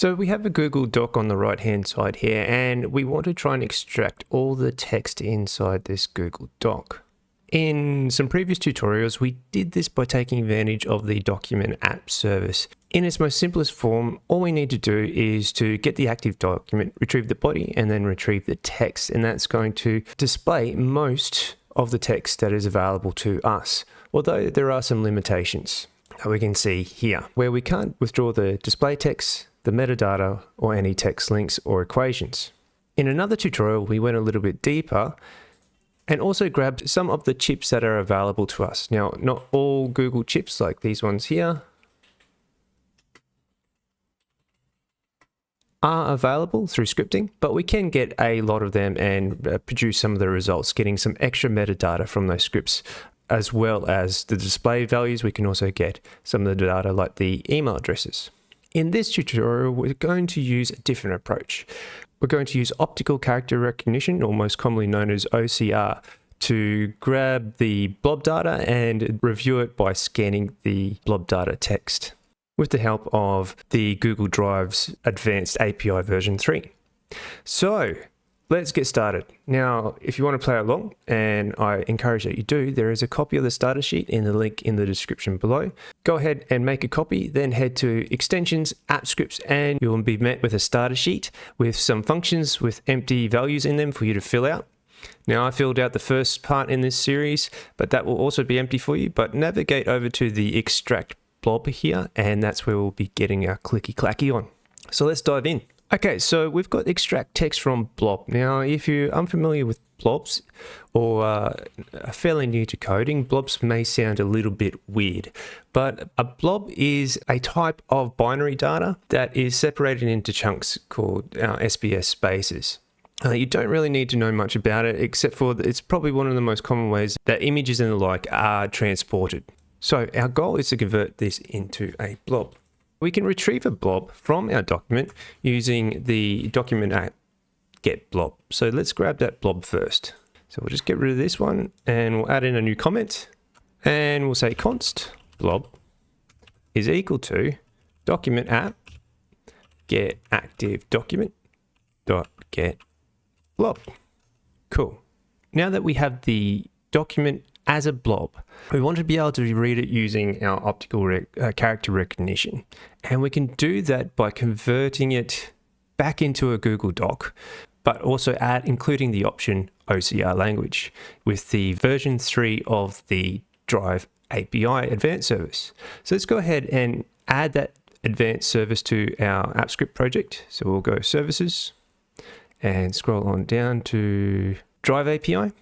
So we have a Google Doc on the right hand side here, and we want to try and extract all the text inside this Google Doc. In some previous tutorials, we did this by taking advantage of the document app service. In its most simplest form, all we need to do is to get the active document, retrieve the body, and then retrieve the text. And that's going to display most of the text that is available to us, although there are some limitations that we can see here, where we can't withdraw the display text, the metadata, or any text links or equations. In another tutorial, we went a little bit deeper and also grabbed some of the chips that are available to us. Now, not all Google chips like these ones here are available through scripting, but we can get a lot of them and produce some of the results, getting some extra metadata from those scripts, as well as the display values. We can also get some of the data like the email addresses. In this tutorial, we're going to use a different approach. We're going to use Optical Character Recognition, or most commonly known as OCR, to grab the blob data and review it by scanning the blob data text with the help of the Google Drive's Advanced API version 3. So let's get started. Now, if you want to play along, and I encourage that you do, there is a copy of the starter sheet in the link in the description below. Go ahead and make a copy, then head to Extensions, App Scripts, and you will be met with a starter sheet with some functions with empty values in them for you to fill out. Now, I filled out the first part in this series, but that will also be empty for you. But navigate over to the Extract blob here, and that's where we'll be getting our clicky-clacky on. So let's dive in. Okay, so we've got extract text from blob. Now, if you're unfamiliar with blobs or are fairly new to coding, blobs may sound a little bit weird, but a blob is a type of binary data that is separated into chunks called SBS spaces. You don't really need to know much about it, except for it's probably one of the most common ways that images and the like are transported. So our goal is to convert this into a blob. We can retrieve a blob from our document using the document app get blob. So let's grab that blob first. So we'll just get rid of this one and we'll add in a new comment, and we'll say const blob is equal to document app get active document dot get blob. Cool. Now that we have the document as a blob, we want to be able to read it using our optical character recognition. And we can do that by converting it back into a Google Doc, but also including the option OCR language with the version 3 of the Drive API advanced service. So let's go ahead and add that advanced service to our AppScript project. So we'll go services and scroll on down to Drive API.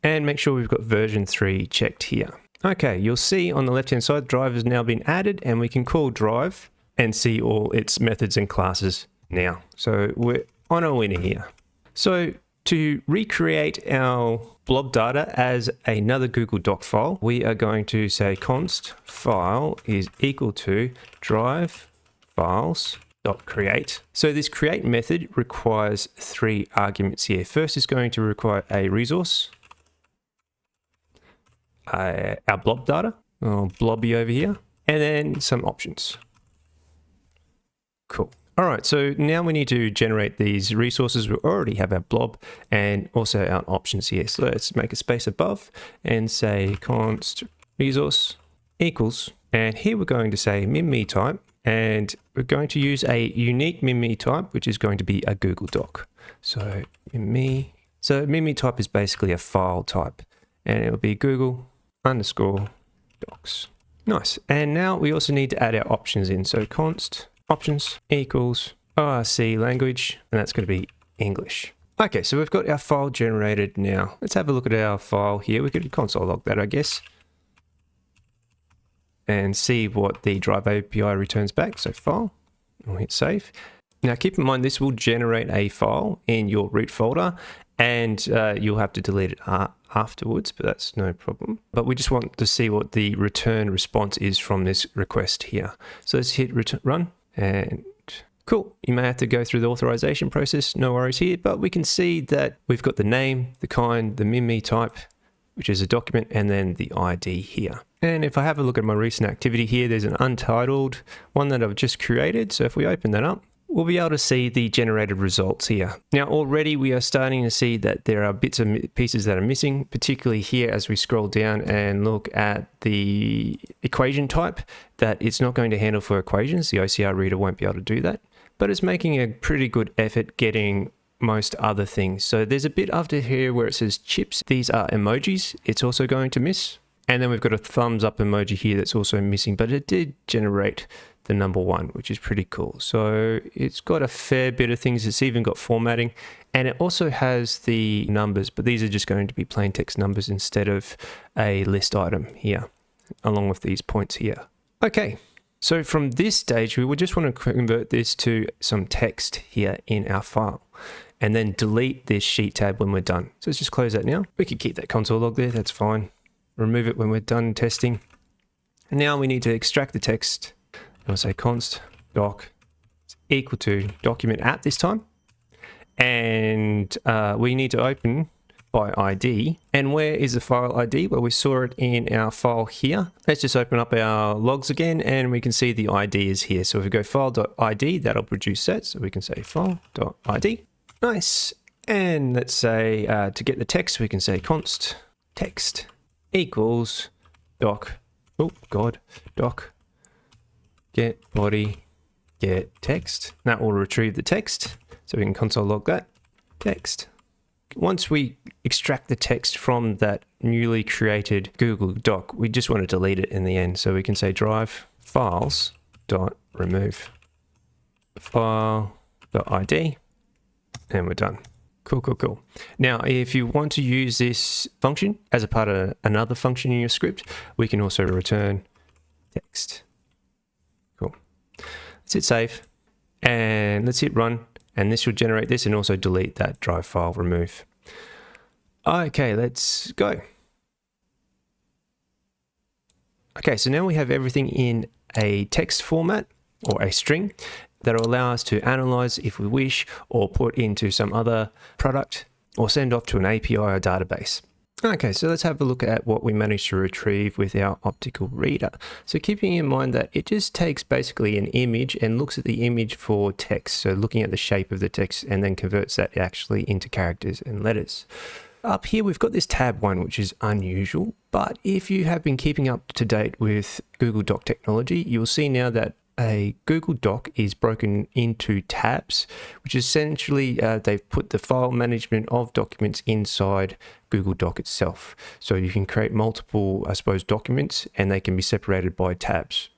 And make sure we've got version 3 checked here. Okay, you'll see on the left-hand side, Drive has now been added, and we can call Drive and see all its methods and classes now. So we're on a winner here. So to recreate our blob data as another Google Doc file, we are going to say const file is equal to Drive files dot create. So this create method requires 3 arguments here. First is going to require a resource, our blob data, or blobby over here, and then some options. Cool. All right, so now we need to generate these resources. We already have our blob and also our options here. So let's make a space above and say const resource equals, and here we're going to say min.me type, and we're going to use a unique min.me type, which is going to be a Google Doc. So min.me. So min.me type is basically a file type, and it will be Google _ docs. Nice. And now we also need to add our options in. So const options equals ORC language, and that's going to be English. Okay, so we've got our file generated now. Let's have a look at our file here. We could console log that, I guess, and see what the Drive API returns back. So file, we'll hit save. Now keep in mind this will generate a file in your root folder, and you'll have to delete it afterwards, but that's no problem. But we just want to see what the return response is from this request here. So let's hit run, and cool. You may have to go through the authorization process, no worries here, but we can see that we've got the name, the kind, the min.me type, which is a document, and then the ID here. And if I have a look at my recent activity here, there's an untitled one that I've just created. So if we open that up, we'll be able to see the generated results here. Now already we are starting to see that there are bits and pieces that are missing, particularly here as we scroll down and look at the equation type, that it's not going to handle for equations. The OCR reader won't be able to do that, but it's making a pretty good effort getting most other things. So there's a bit after here where it says chips. These are emojis. It's also going to miss. And then we've got a thumbs up emoji here that's also missing, but it did generate the number 1, which is pretty cool. So it's got a fair bit of things. It's even got formatting, and it also has the numbers, but these are just going to be plain text numbers instead of a list item here, along with these points here. Okay, so from this stage, we would just want to convert this to some text here in our file, and then delete this sheet tab when we're done. So let's just close that now. We could keep that console log there, that's fine. Remove it when we're done testing. And now we need to extract the text. I'll say const doc is equal to document app this time. And we need to open by ID. And where is the file ID? Well, we saw it in our file here. Let's just open up our logs again, and we can see the ID is here. So if we go file.id, that'll produce that. So we can say file.id. Nice. And let's say to get the text, we can say const text equals doc. Oh God, doc. Get body, get text. That will retrieve the text. So we can console log that text. Once we extract the text from that newly created Google Doc, we just want to delete it in the end. So we can say drive files dot remove file dot ID, and we're done. Cool, cool, cool. Now, if you want to use this function as a part of another function in your script, we can also return text. Let's hit save and let's hit run, and this will generate this and also delete that drive file remove. Okay, let's go. Okay, so now we have everything in a text format or a string that will allow us to analyze if we wish, or put into some other product, or send off to an API or database. Okay, so let's have a look at what we managed to retrieve with our optical reader. So keeping in mind that it just takes basically an image and looks at the image for text. So looking at the shape of the text and then converts that actually into characters and letters. Up here, we've got this tab 1, which is unusual, but if you have been keeping up to date with Google Doc technology, you'll see now that a Google Doc is broken into tabs, which essentially they've put the file management of documents inside Google Doc itself. So you can create multiple, I suppose, documents, and they can be separated by tabs.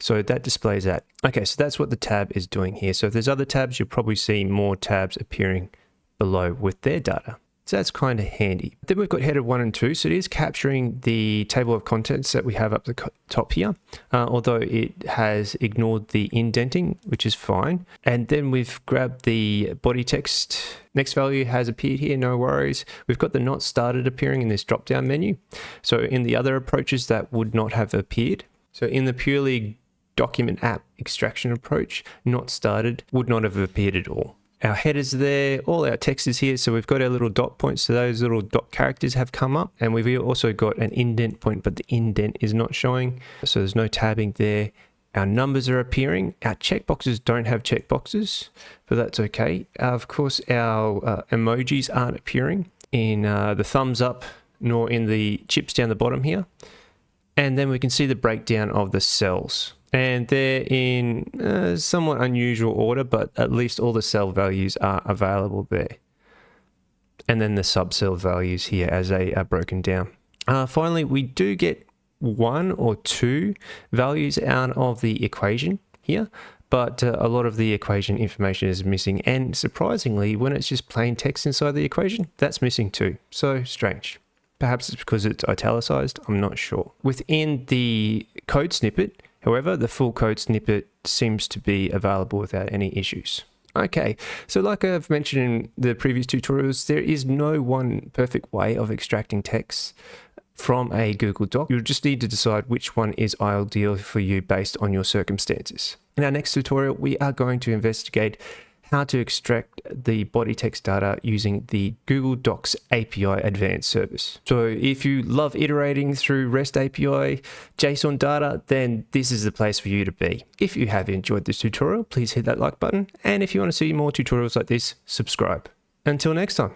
So that displays that. Okay, so that's what the tab is doing here. So if there's other tabs, you'll probably see more tabs appearing below with their data. So that's kind of handy. Then we've got header 1 and 2. So it is capturing the table of contents that we have up the top here, although it has ignored the indenting, which is fine. And then we've grabbed the body text. Next value has appeared here, no worries. We've got the not started appearing in this drop-down menu. So in the other approaches, that would not have appeared. So in the purely document app extraction approach, not started would not have appeared at all. Our headers there, all our text is here. So we've got our little dot points. So those little dot characters have come up, and we've also got an indent point, but the indent is not showing. So there's no tabbing there. Our numbers are appearing. Our checkboxes don't have checkboxes, but that's okay. Of course, our emojis aren't appearing in the thumbs up, nor in the chips down the bottom here. And then we can see the breakdown of the cells. And they're in somewhat unusual order, but at least all the cell values are available there. And then the subcell values here as they are broken down. Finally, we do get 1 or 2 values out of the equation here, but a lot of the equation information is missing. And surprisingly, when it's just plain text inside the equation, that's missing too. So strange. Perhaps it's because it's italicized, I'm not sure. Within the code snippet, however, the full code snippet seems to be available without any issues. Okay, so like I've mentioned in the previous tutorials, there is no one perfect way of extracting text from a Google Doc. You'll just need to decide which one is ideal for you based on your circumstances. In our next tutorial, we are going to investigate how to extract the body text data using the Google Docs API Advanced service. So if you love iterating through REST API JSON data, then this is the place for you to be. If you have enjoyed this tutorial, please hit that like button. And if you want to see more tutorials like this, subscribe. Until next time.